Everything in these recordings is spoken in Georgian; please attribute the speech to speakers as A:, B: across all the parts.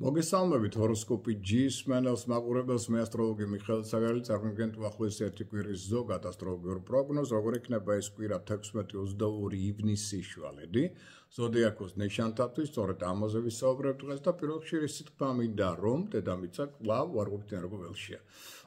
A: მოგესალმებით ჰოროსკოპი G-ის მენელს მაყურებელს მე ასტროლოგი მიხეილ საგარელი წარმოგიდგენთ უახლოესი ერთი კვირის ზოგად ასტროლოგიურ პროგნოზს, როგორ იქნება ეს კვირა 16-22 ივნისი შვალედი ზოდიაქოს ნიშანთათვის, სწორედ ამაზე ვისაუბრებთ დღეს და პირველ რიგში ისიც თქმა მინდა, რომ დედამიწა კვლავ ვარყოფით ენერგოველშია.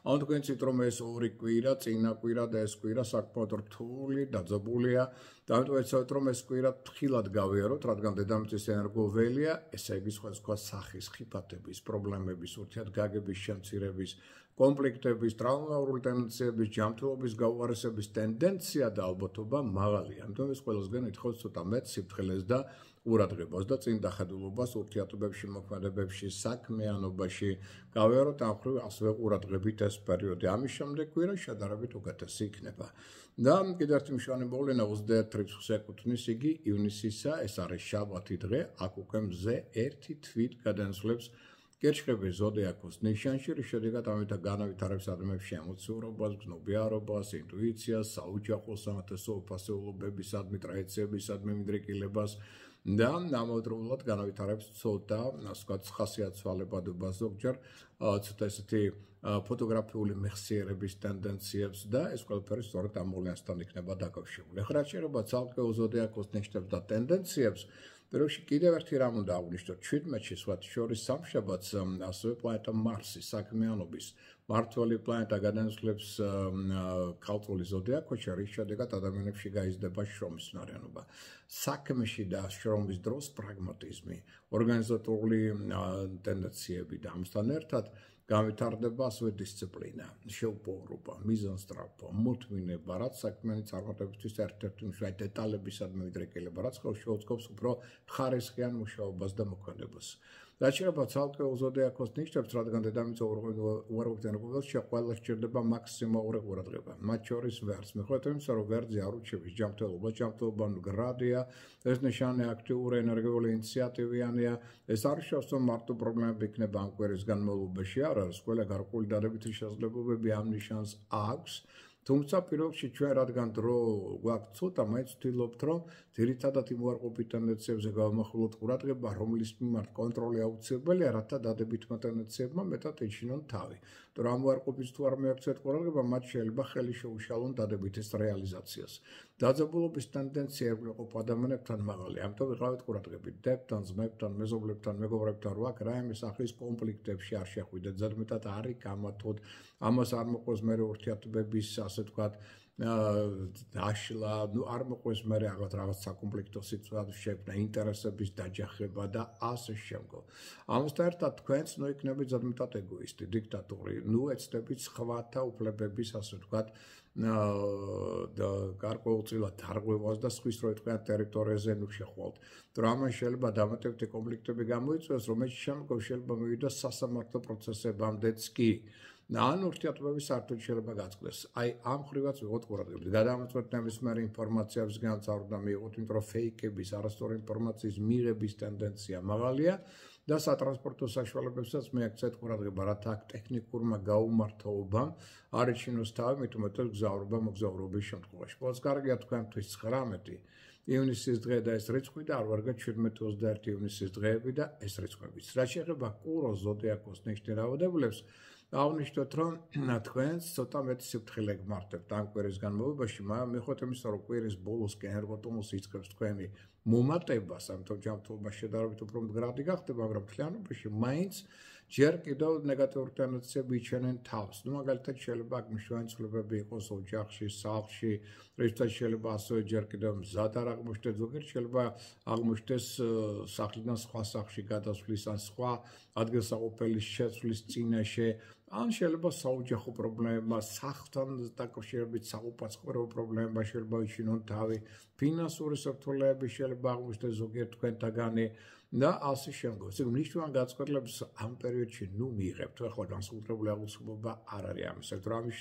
A: Ამ თქვენცით რომ ეს ორი კვირა, წინა კვირა და ეს კვირა საკმაოდ რთული, დაძაბულია და ამიტომ ეცადეთ რომ ეს კვირა ფრთხილად გავიაროთ, რადგან დედამიწის ენერგოველია, ესე იგი სხვადასხვა სახის ხიფათების, პრობლემების, ურთიერთგაგების შემცირების, კონფლიქტების, ტრაუმატული ტენდენციების, ჯანმრთელობის გაუარესების ტენდენცია და ალბათობა მაღალია. ამიტომ ეს ყველასგან ითხოვს ცოტა მეტ სიფრთხილეს და ყურადღებას და წინ დახედულობას ურთიერთობებში, მოქმედებებში, საქმიანობაში. გავიაროთ ამ ხრივ ასევე ყურადღებით ეს პერიოდი. ამის შემდეგ კვირა შედარებით უკეთესი იქნება. და კიდევ ერთი მნიშვნელოვანი მოვლენა 21 რიცხვს ეკუთვნის, იგი ივნისისა, ეს არის შაბათი დღე, აქ უკვე მზე ერთი თვით გადაასვლებს კერჩხების ზოდიაქოს ნიშანში, რის შედეგად ამიტომ განავითარებს ადამიანებში ემოციურობას, გზნობიარობას, ინტუიციას, საოჯახო სამართლესო ფასეულობებისადმი, ტრადიციებისადმი მიდრეკილებას და ამავდროულად განავითარებს ცოტა, ასე ვთქვათ, ხასიათვალებადობას ზოგჯერ, ცოტა ესეთი ფოტოგრაფიული მეხსიერების ტენდენციებს და ეს ყველაფერი სწორედ ამ მოვლენასთან იქნება დაკავშირებული. ახლა რაც შეეხება ცალკეულ ზოდიაქოს ნიშნებს და ტენდენციებს, პირველში კიდევ ერთი რამ უნდა აღვნიშნოთ 17-ში სხვათა შორის სამშაბათს ასევე პლანეტა მარსი საქმიანობის მმართველი პლანეტა გადაასვლებს ქალწულის ზოდიაქოში, რის შედეგად ადამიანებში გაიზრდება შრომის უნარიანობა. საქმეში და შრომის დროს პრაგმატიზმი, ორგანიზატორული ტენდენციები და ამასთან ერთად განვითარდება ასევე დისციპლინა, შეუპოვრობა, მიზანსწრაფვა, მოთმინება, რაც საქმიანი წარმატებისთვის ერთ-ერთი მნიშვნელოვანი დეტალებისადმი მიდრეკილება, რაც ხელს შეუწყობს უფრო ხარისხიან მუშაობას და მოქმედებას. რაც შეეხება ცალკეულ ზოდიაქოს ნიშნებს, რადგან დედამიწა უარყოფით ენერგოველშია, ყველა სჭირდება მაქსიმალური ყურადღება. მათ შორის ვერს, მიუხედავად იმისა, რომ ვერძე არ ურჩევის ჯანმრთელობა მდგრადია, ეს ნიშანი აქტიური ენერგიული ინიციატივიანია, ეს არ ნიშნავს, რომ მარტო პრობლემები იქნება ამ კვირის განმავლობაში, არა, ყველა გარკვეული დადებითი შესაძლებლობები ამ ნიშანს აქვს. თუმცა პირველ რიგში ჩვენ რადგან დრო გვაქვს ცოტა, მაინც ვთვლობთ, რომ ძირითადად იმ უარყოფით ტენდენციებზე გავამახვილოთ ყურადღება, რომლის მიმართ კონტროლი აუცილებელია, რათა დადებითმა ტენდენციებმა მეტად ეჩინონ თავი. მაგრამ ამ უარყოფის თუ არ მიაქცევთ ყურადღება, მათ შეიძლება ხელი შეუშალონ დადებითის რეალიზაციას. დაძაბულობის ტენდენცია ეყოლა ადამიანებთან მაღალი, ამიტომ ვიყავით ყურადღებით დებთან, ძმებთან, მეზობლებთან, მეგობრებთან, რო აქ რაიმე სახის კონფლიქტებში არ შეხვიდეთ, ზედმეტად არ იკამათოთ, ამას არ მოყოს მერე ურთიერთობების ასე ვთქვათ, დაშლა, არ მოყვეს მე რაღაც საკონფლიქტო სიტუაცია შექმნა, ინტერესების დაჯახება და ასე შემდგომ. ამასთან ერთად თქვენც იქნებით ზედმეტად ეგოისტი, დიქტატორი, ეცდებით სხვათა უფლებების, ასე ვთქვათ, და გარკვეულწილად დარღვევას და სხვის რო თქვენ ტერიტორიაზე შეხვალთ. ამან შეიძლება დამატებითი კონფლიქტები გამოიწვიოს, რომელიც შემდგომ შეიძლება მივიდეს სასამართლო პროცესებამდეც კი. ან ურთიერთობები საერთოდ შეიძლება გაწყდეს. აი ამ ხრივაც ვიღოთ ყურადღებით. გადამწყვეტ ნებისმიერ ინფორმაციას განსწავლოთ და მიიღოთ, იმიტომ რომ ფეიკების, არასწორი ინფორმაციის მიღების ტენდენცია მაღალია და სატრანსპორტო საშუალებებსაც მიაქცეთ ყურადღება, რათა აქ ტექნიკურმა გაუმართლობამ არ ეჩინოს თავი, მით უმეტეს გზავრობა მოგზაურობის შემთხვევაში. ყველას კარგია თქვენთვის 19 ივნისის დღე და ეს რიცხვი და არ ვარგა 17-21 ივნისის დღეები და ეს რიცხვებიც. რაც შეეხება კუროს ზოდიაქოს ნიშნის დაავადებულებს, აღნიშნოთ, რომ თქვენს ცოტა მეტი სიფრთხილე გმართებთ ამ კვირის განმავლობაში, მაგრამ მიუხედავად იმისა, რომ კვირის ბოლოსკენ ენერგოტონუსი იწყებს თქვენი მომატებას, ამიტომ ჯანმრთელობა შედარებით უფრო მდგრადი გახდება, მაგრამ მთლიანობაში მაინც ჯერ კიდევ ნეგატიური ტენდენციები იჩენენ თავს. მაგალითად, შეიძლება აქ მნიშვნელოვანი ცვლილებები იყოს ოჯახში, სახლში, რითაც შეიძლება ასევე ჯერ კიდევ მზად არ აღმოჩნდეს, ზოგიერთ შეიძლება აღმოჩნდეს სახლიდან სხვა სახლში გადასვლის ან სხვა ადგილსაყოფელის შეცვლის წინაშე, ან შეიძლება საოჯახო პრობლემა, სახლთან დაკავშირებით საყოფაცხოვრებო პრობლემა შეიძლება იჩინონ თავი, ფინანსური საფრთხეები შეიძლება აღმოჩნდეს ზოგიერთ თქვენთაგანი და ასე შემდგომ. ეს მნიშვნელოვანი განწყობილების ამ პერიოდში მიიღებთ, ახლა განსაკუთრებული აუცილებლობა არ არის ამისა, რომ ამის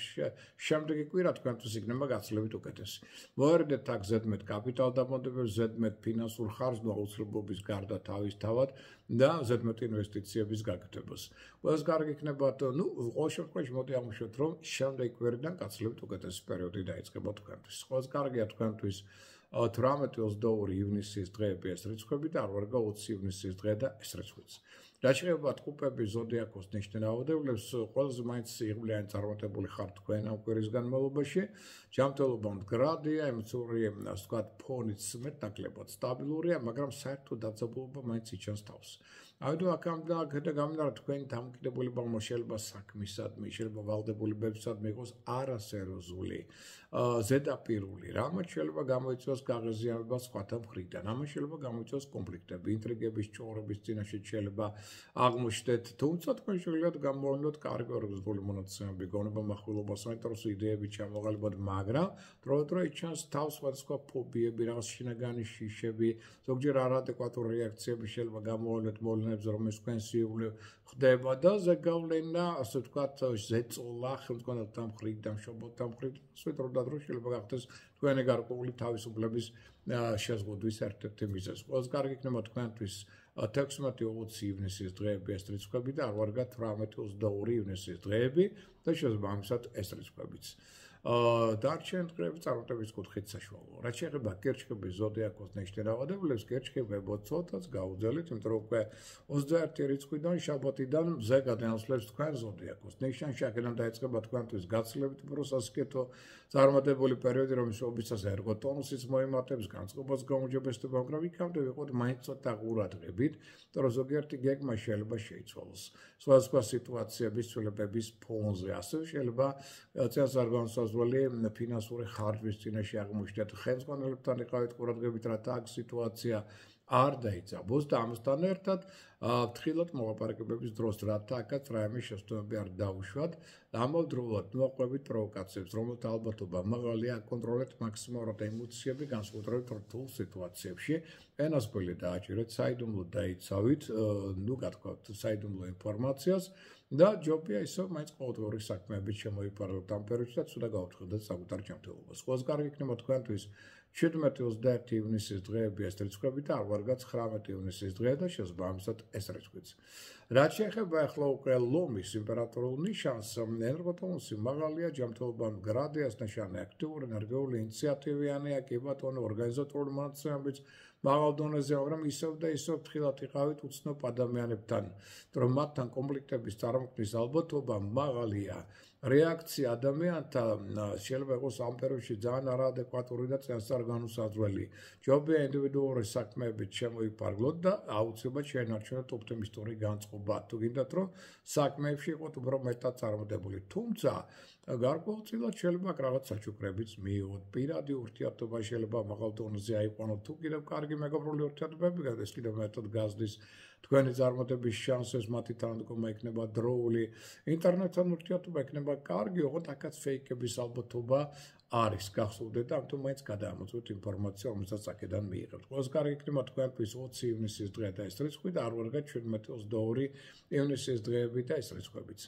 A: შემდეგი კვირა თქვენთვის იქნება გაცილებით უკეთესი. მოვარდეთ აქ ზედმეტ კაპიტალ დამონტებებს, ზედმეტ ფინანსურ ხარჯს აუცილებლობის გარდა თავისთავად და ზედმეტ ინვესტიციების გაკეთებას. ყველას კარგი იქნება, ყოველ შემთხვევაში მოდი აღვნიშნოთ, რომ შემდეგი კვირიდან გაცილებით უკეთესი პერიოდი დაიწყება თქვენთვის. ყველას კარგია თქვენთვის 18-22 ივნისის დღეები ეს რიცხვები და არ ვარგა 20 ივნისის დღე და ეს რიცხვიც. რაც შეეხება ტყუპების ზოდიაქოს ნიშნავადებლებს, ყველაზე მაინც იღბლიანი წარმატებული ხართ თქვენ ამ კვირის განმავლობაში. ჯანმრთელობა მდგრადია, ემოციური, ასე ვთქვათ, ფონიც მეტნაკლებად სტაბილურია, მაგრამ საერთო დაძაბულობა მაინც იჩენს თავს. ამიტომ აქამდე გამდინარე თქვენი დამოკიდებულება შეიძლება საქმისადმი, შეიძლება ვალდებულებებისადმი იყოს არასერიოზული, ზედაპირული. რამაც შეიძლება გამოიწვიოს გაღიზიანება სხვათა მხრიდან, რამაც შეიძლება გამოიწვიოს კონფლიქტები, ინტრიგების, ჭორების წინაშე შეიძლება აღმოჩნდეთ, თუმცა თქვენ შეგიძლიათ გამოვლინოთ კარგი ორგანიზებული მონაცემები, გონება מחვილობას, მეტროს იდეები ჩამოყალიბოთ, მაგრამ დროდადრო იჩენს თავს სხვადასხვა ფობიები, რაღაც შინაგანი შიშები, ზოგჯერ არაადეკვატური რეაქციები შეიძლება გამოვლინოთ მოვლენებზე, რომელიც თქვენ სიუვლე ხდება და ზეგავლენა, ასე ვთქვათ, ზეწოლა, ხელმძღვანელთა მხრიდან, მშობელთა მხრიდან, ასე დროდადრო შეიძლება გახდეს თქვენი გარკვეული თავისუფლების შეზღუდვის ერთ-ერთი მიზეზი. ყველაზე კარგი იქნება თქვენთვის 16-20 ივნისის დღეები ეს რიცხვები და არ ვარგათ 18-22 ივნისის დღეები და შესაბამისად ეს რიცხვებიც. დარჩენილი დღეები წარმატების კუთხით საშუალოა. რაც შეეხება კერჩხების ზოდიაქოს ნიშნავადებლებს, კერჩხებებო ცოტაც გაუძელით, იმიტომ რომ უკვე 21 რიცხვიდან შაბათიდან მზე გადაინაცვლებს თქვენ ზოდიაქოს ნიშანში, აქედან დაიწყება თქვენთვის გაცილებით უფრო სასიკეთო წარმატებული პერიოდი, რომელიც ობიცას ერგო ტონუსის მოემატებს, განწყობას გაუმჯობესდება, მაგრამ იქამდე ვიყოთ მაინც ცოტა ყურადღებით, იმიტომ რომ ზოგიერთი გეგმა შეიძლება შეიცვალოს. სხვადასხვა სიტუაციების ცვლილებების ფონზე, ასევე შეიძლება წინასწარ ფინანსური ხარჯვის წინაშე აღმოჩნდეთ, ხელმძღვანელებთან იყავით ყურადღებით, რათა აქ სიტუაცია არ დაიძაბოს და ამასთან ერთად ვთხილოთ მოლაპარაკებების დროს, რათა აქაც რაიმე შეცდომები არ დაუშვათ, ამავდროულად მოაყვებით პროვოკაციებს, რომელთა ალბათობა მაღალია, აკონტროლეთ მაქსიმალურად ემოციები, განსაკუთრებით რთულ სიტუაციებში, ენასკველი დააჭირეთ, საიდუმლო დაიცავით, გათქვათ საიდუმლო ინფორმაციას და ჯობია ისევ მაინც ყოველდღიური საქმეებით შემოიფარგლოთ ამ პერიოდში და ცუდა გაუთხილდეთ საკუთარ ჯანმრთელობას. ყველაზე კარგი იქნება თქვენთვის 17-21 ივნისის დღეები ეს რიცხვები და არ ვარგათ 19 ივნისის დღე და შესაბამისად ეს რიცხვიც. რაც შეეხება ახლა უკვე ლომის იმპერატორულ ნიშანს, ენერგოტონუსი მაღალია, ჯანმრთელობა მდგრადია, ეს ნიშანი აქტიური, ენერგიული, ინიციატივიანია, კი ბატონო, ორგანიზატორული მონაცემებიც მაღალ დონეზე, მაგრამ ისევ და ისევ ფრთხილად იყავით უცნობ ადამიანებთან, რომ მათთან კონფლიქტების წარმოქმნის ალბათობა მაღალია. რეაქცია ადამიანთა შეიძლება იყოს ამ პერიოდში ძალიან არაადეკვატური და წინასწარ განუსაზღვრელი. ჯობია ინდივიდუალური საქმეებით შემოიფარგლოთ და აუცილებლად შეენარჩუნოთ ოპტიმისტური განწყობა. თუ გინდათ, რომ საქმეებში იყოთ უფრო მეტად წარმოდებული. თუმცა გარკვეულწილად შეიძლება რაღაც საჩუქრებიც მიიღოთ. პირადი ურთიერთობა შეიძლება მაღალ დონეზე აიყვანოთ. თუ კიდევ კარგი მეგობრული ურთიერთობები გადის, კიდევ მეტად გაზრდის თქვენი წარმატების შანსებს, მათი თანადგომა იქნება დროული, ინტერნეტთან ურთიერთობა იქნება კარგი, ოღონდ აქაც ფეიქების ალბათობა არის გახსოვდეთ და ამიტომ მაინც გადაამოწმოთ ინფორმაცია, რომელსაც აქედან მიიღებთ. ყველაზე კარგი იქნება თქვენთვის 20 ივნისის დღე და ეს რიცხვი და არ ვარგათ 17-22 ივნისის დღეები და ეს რიცხვებიც.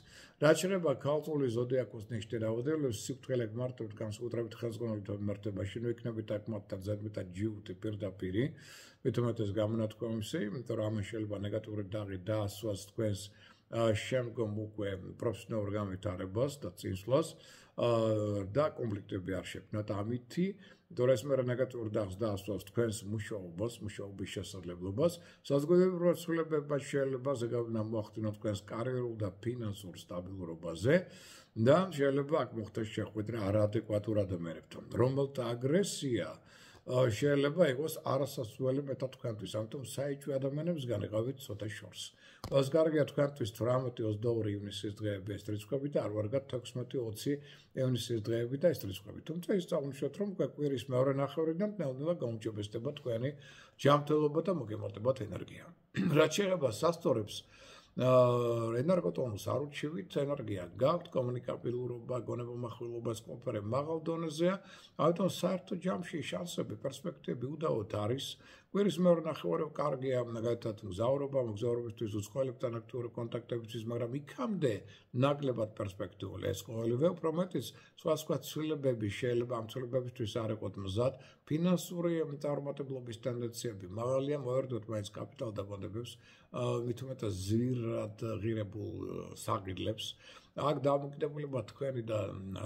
A: რაც შეეხება ქალწული ზოდიაქოს ნიშნავადებლებს, სიფრთხილე გმართობთ განსაკუთრებით ხელმძღვანელთა მიმართებაში, ნუ იქნებით აქ მათთან ზედმეტად ჯიუტი პირდაპირი, მithumetes გამონათქვამისი, იმიტომ რომ ამან შეიძლება ნეგატიური დაღი დაასვას თქვენს შემდგომ უკვე პროფესიონალურ განვითარებას და წინსვლას და კონფლიქტები არ შექმნათ ამითი, იმიტომ რომ ეს მე ნეგატიურ დაღს დაასვას თქვენს მუშაობას, მუშაობის შესაძლებლობას, საზოგადოებრივ ცვლილებებმა შეიძლება ზეგავლენა მოახდინოთ თქვენს კარიერულ და ფინანსურ სტაბილურობაზე და შეიძლება აქ მოხდეს შეხვედრა არაადეკვატურ ადამიანებთან, რომელთა აგრესია შეიძლება იყოს არასასურველი მეტად თქვენთვის, ამიტომ საიჭვე ადამიანებსგან იყავით ცოტა შორს. ყველაზე კარგია თქვენთვის 18-22 ივნისის დღეები ეს რიცხვები და არ ვარგათ 16-20 ივნისის დღეები და ეს რიცხვები. თუმცა ის წამოშოთ, რომ კვირის მეორე ნახევრიდან ნელ-ნელა გაუმჯობესდება თქვენი ჯანმრთელობა და მოგემატებათ ენერგია. რაც შეეხება სასწორებს, ენერგოტონუსს არ ურჩივით, ენერგია გაქვთ, კომუნიკაბილურობა, გონებამახვილობა, სპონსორები მაღალ დონეზეა, ამიტომ საერთო ჯამში შანსები, პერსპექტივები უდაოდ არის. კვირის მეორე ნახევარი კარგია, მაგალითად მგზავრობა, მოგზაურობისთვის უცხოელებთან აქტიური კონტაქტებისთვის, მაგრამ იქამდე ნაკლებად პერსპექტიული. ეს ყოველივე უფრო მეტიც სხვადასხვა ცვლილებები შეიძლება ამ ცვლილებებისთვის არ იყოთ მზად, ფინანსური წარმატებლობის ტენდენციები მაღალია, მოერდოთ მაინც კაპიტალ დაბადებებს, მithumetes ზირად ღირებულ საღირლებს, აქ დამოკიდებულება თქვენი და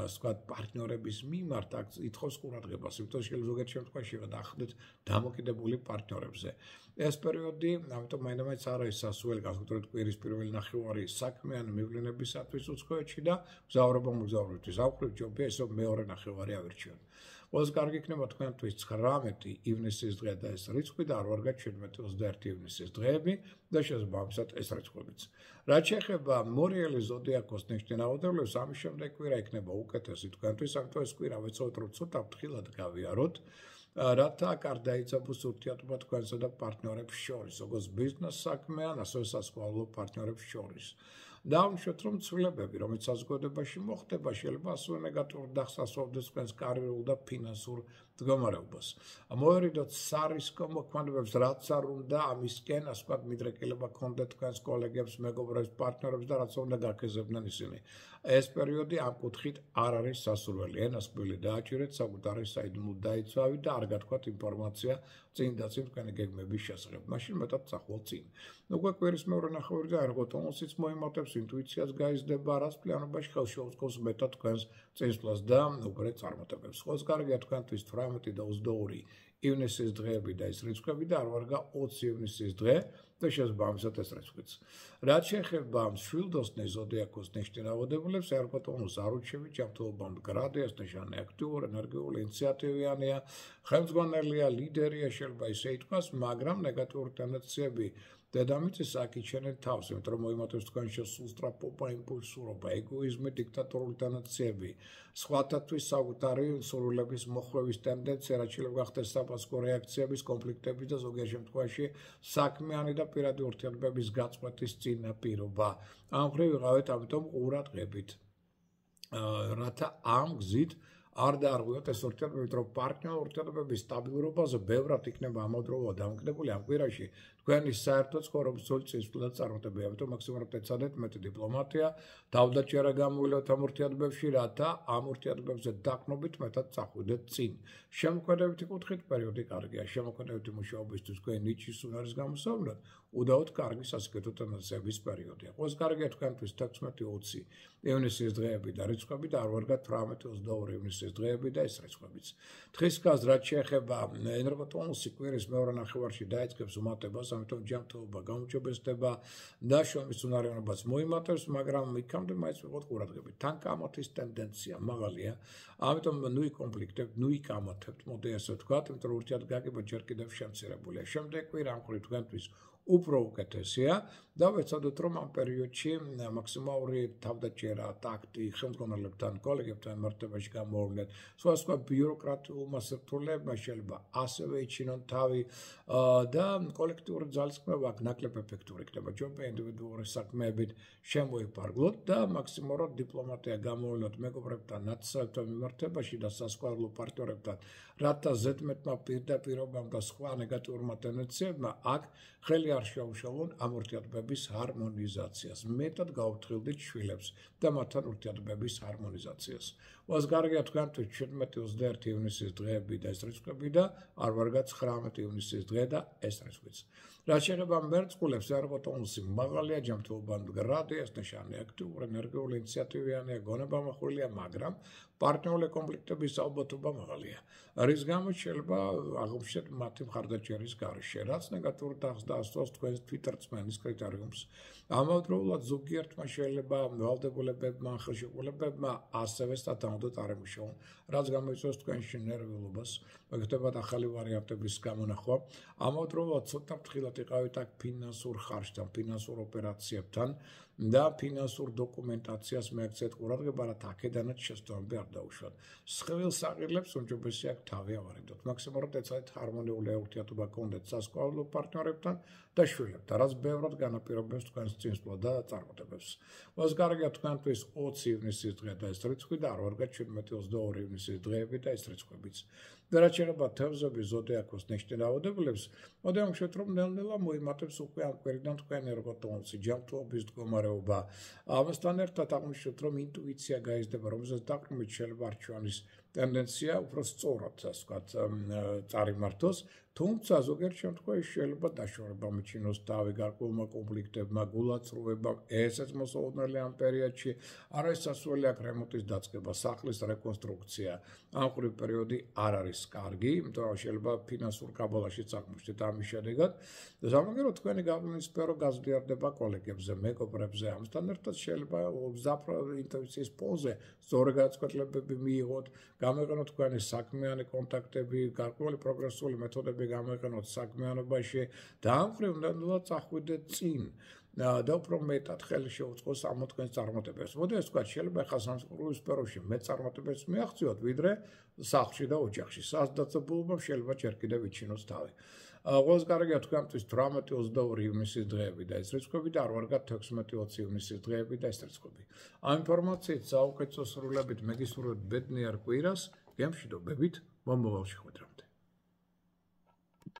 A: ასე ვთქვათ პარტნიორების მიმართ აქ ითხოვს ყურადღებას, იმიტომ შეიძლება ზოგიერთ შემთხვევაში გადაახდეთ დამოკიდებული პარტნიორებზე. ეს პერიოდი, ამიტომ მაინც არ არის სასურველი, განსაკუთრებით კვირის პირველი ნახევარი საქმიანი მივლინებისათვის უცხოეთში და მგზავრობისთვის. აუხრით ჯობია ისო მეორე ნახევარი ავირჩიოთ. ყველაზე კარგი იქნება თქვენთვის 19 ივნისის დღე და ეს რიცხვი და არ ვარ გაჩვენეთ 17-21 ივნისის დღეები და შესაბამისად ეს რიცხვებიც. რაც შეეხება მორიელი ზოდიაქოს ნიშნავადებლებს, ამის შემდეგ კვირა იქნება უკეთესი თქვენთვის, ამიტომ ეს კვირა ვეცადოთ რომ ცოტა ფრთხილად გავიაროთ. რათა არ დაიძაბოს ურთიერთობა თქვენსა და პარტნიორებს შორის, როგორც ბიზნეს საქმეან, ასევე სასწავლო პარტნიორებს შორის. დავუშვათ, რომ ცვლილებები, რომელიც საზოგადოებაში მოხდება, შეიძლება ასევე ნეგატიურ დახსასვავდეს თქვენს კარიერულ და ფინანსურ მდგომარეობას. მოერიდოთ სარისკო მოქმედებებს, რაც არ უნდა ამისკენ, ასე ვთქვათ, მიდრეკილება გქონდეთ თქვენს კოლეგებს, მეგობრებს, პარტნიორებს და რაც უნდა გაქეზებდნენ ისინი. ეს პერიოდი ამ კუთხით არ არის სასურველი. ენას კბილი დააჭირეთ, საკუთარი საიდუმლო დაიცვავით და არ გათქვათ ინფორმაცია წინ და წინ თქვენი გეგმების შესახებ. მაშინ მეტად წახვალ წინ. უკვე კვირის მეორე ნახევრიდან ერგო ტონუსიც მოიმატებს, ინტუიციაც გაიზრდება, რაც პლანობაში ხელს შეუწყობს მეტად თქვენს წინსვლას და უბრალოდ წარმატებებს. ხოლოს კარგია თქვენთვის 18 და 22 ივნისის დღეები და ეს რიცხვები და არ ვარ გა 20 ივნისის დღე და შესაბამისად ეს რიცხვიც. რაც შეეხება მშვილდოსნე ზოდიაქოს ნიშნავადებლებს, ერგო ტონუს არ ურჩევით, ჯანმრთელობა მდგრადი, ეს ნიშანი აქტიური, ენერგიული, ინიციატივიანია, ხელმძღვანელია, ლიდერია, შეიძლება ისე ითქვას, მაგრამ ნეგატიური ტენდენციები დედამიწის აქიჩენენ თავს, იმიტომ რომ მოიმატებს თქვენში სულსტრაფობა, იმპულსურობა, ეგოიზმი, დიქტატორული ტენდენციები, სხვათათვის საკუთარი სურვილების მოხვევის ტენდენცია, რაც შეიძლება გახდეს საპასუხო რეაქციების, კონფლიქტების და ზოგიერთ შემთხვევაში საქმიანი და პირადი ურთიერთობების გაწყვეტის წინაპირობა. ამ მხრივ ვიყავით, ამიტომ ყურადღებით. რათა ამ გზით არ დაარღვიოთ ეს ურთიერთობები, რომ პარტნიორ ურთიერთობების სტაბილურობაზე ბევრად იქნება ამავდროულად დამოკიდებული ამ კვირაში თქვენი საერთო ცხოვრების წინსვლა და წარმატებები. ამიტომ მაქსიმალურად ეცადეთ მეტი დიპლომატია, თავდაჭერა გამოვიდეთ ამ ურთიერთობებში, რათა ამ ურთიერთობებზე დაყრდნობით მეტად წახვიდეთ წინ. შემოქმედებითი კუთხით პერიოდი კარგია. შემოქმედებითი მუშაობისთვის თქვენი ნიჩის უნარის გამოსავლად უდაოდ კარგი სასიკეთო ტენდენციების პერიოდია. ყველაზე კარგია თქვენთვის 16-20 ივნისის დღეები და რიცხვები და არ ვარ გა 18-22 ივნისის დღეები და ეს რიცხვებიც. დღის გაზ რაც შეეხება ენერგოტონუსი კვირის მეორე ნახევარში დაიწყებს უმატებას, ამიტომ ჯანმრთელობა გაუმჯობესდება და შრომის უნარიანობაც მოიმატებს, მაგრამ იქამდე მაინც ვიყოთ ყურადღებით. თან კამათის ტენდენცია მაღალია, ამიტომ ნუი კონფლიქტებთ, ნუი კამათებთ, მოდი ასე ვთქვათ, იმიტომ რომ ურთიერთგაგება ჯერ კიდევ შემცირებულია. შემდეგ კვირა ამ მხრივ თქვენთვის უფრო უკეთესია და ვეცადოთ რომ ამ პერიოდში მაქსიმალური თავდაჭერა, ტაქტი, ხელმძღვანელებთან, კოლეგებთან მართებაში გამოვავლინეთ. სხვა ბიუროკრატიულმა სექტორებმა შეიძლება ასევე იჩინონ თავი და კოლექტიური ძალისხმევა ნაკლებ ეფექტური იქნება. ჯობია ინდივიდუალური საქმეებით შემოიფარგლოთ და მაქსიმალურად დიპლომატია გამოვავლინოთ მეგობრებთან, ნაცნობთან მიმართებაში და სასწავლო პარტნიორებთან, რათა ზედმეტმა პირდაპირობამ და სხვა ნეგატიურმა ტენდენციებმა აქ ხელი არ შეუშალონ ამ ურთიერთობების ჰარმონიზაციას. მეტად გაუფრთხილდით შვილებს და მათთან ურთიერთობების ჰარმონიზაციას. ყველაზე კარგია თქვენთვის 17-21 ივნისის დღეები და ეს რიცხვები და არ ვარ გა 19 ივნისის დღე და ეს რიცხვიც. რაც შეეხება მერწყულებს, ერგოტონუსი მაღალია, ჯანმრთელობა მდგრადი, ეს ნიშანი აქტიური, ენერგიული, ინიციატივიანია, გონებამახვილია, მაგრამ პარტნიორული კონფლიქტების ალბათობა მაღალია. რის გამოც შეიძლება აღმოჩნდეთ მათი მხარდაჭერის გარეშე, რაც ნეგატიურ დახს დაასწროს თქვენს თვითრწმენის კრიტერიუმს. ამავდროულად ზოგიერთმა შეიძლება ვალდებულებებმა, ხელშეკრულებებმა ასევე სტატანოდოთ არ ემუშაონ, რაც გამოიწვევს თქვენში ნერვიულობას, მოგხდებათ ახალი ვარიანტების გამონახვა. ამავდროულად ცოტა ფრთხილად იყავით აქ ფინანსურ ხარჯთან, ფინანსურ ოპერაციებთან და ფინანსურ დოკუმენტაციას მიაქცეთ ყურადღება, რათა აქედანაც შესწავლები არ დაუშვათ. სხვილ საყიდლებს უმჯობესია აქ თავი ავარიდოთ. მაქსიმალურად ეცადეთ ჰარმონიული ურთიერთობა გქონდეთ სასწავლო პარტნიორებთან და შვილებთან, რაც ბევრად განაპირობებს თქვენს წინსვლა და წარმატებებს. ყველაზე კარგია თქვენთვის 20 ივნისის დღე და ეს რიცხვი და არ ვარ გა 17-22 ივნისის დღეები და ეს რიცხვებიც. და რაც შეეხება თევზების ზოდიაქოს ნიშნავებებს, მოდიამშვით რომ ნელ-ნელა მოიმატებს უკვე ამ კვირიდან თქვენი ერგოტონუსი, ჯანმრთელობის მდგომარეობა. ამასთან ერთად აღმოჩნდით რომ ინტუიცია გაიზრდება, რომელზეც დაყრდნობით შეიძლება არჩევანის ტენდენცია უფრო სწორად, ასე ვთქვათ, წარიმართოს, თუმცა ზოგიერთ შემთხვევაში შეიძლება დაშორება მიჩინოს თავი გარკვეულმა კონფლიქტებმა, გულაწრუება, ესეც მოსაუბრებელი ამ პერიოდში, არის სასურველი აქ რემონტის დაწყება, სახლის რეკონსტრუქცია. ამ ყრივ პერიოდი არ არის კარგი, იმიტომ რომ შეიძლება ფინანსურ კაბალაშიც აღმოჩნდეთ ამის შედეგად. სამაგერო თქვენი გავლენის სფერო გაზრდიარდება კოლეგებზე, მეგობრებზე, ამასთან ერთად შეიძლება მზაფრ ინტუიციის ფონზე სწორი გადაწყვეტილებები მიიღოთ, გამოიყენოთ თქვენი საქმიანი კონტაქტები, გარკვეული პროგრესული მეთოდები გამოიყენოთ საქმიანობაში და ამ ყრივ ნელ-ნელა წახვიდეთ წინ. და უფრო მეტად ხელი შეუწყოს ამ თქვენს წარმატებებს. მოდი ასე ვთქვათ, შეიძლება ახლა სამსახურის სფეროში მეტ წარმატებებს მიაღწიოთ, ვიდრე სახლში და ოჯახში. სასაცილებლობამ შეიძლება ჯერ კიდევ იჩინოს თავი. ყველაზე კარგია თქვენთვის 18-22 ივნისის დღეები და ეს რიცხვები და არ ვარგათ 16-20 ივნისის დღეები და ეს რიცხვები. ამ ინფორმაციით საუკეთესო სრულებით მეგისურვებთ ბედნიერ კვირას, გემშვიდობებით, მომავალში ხვედრა.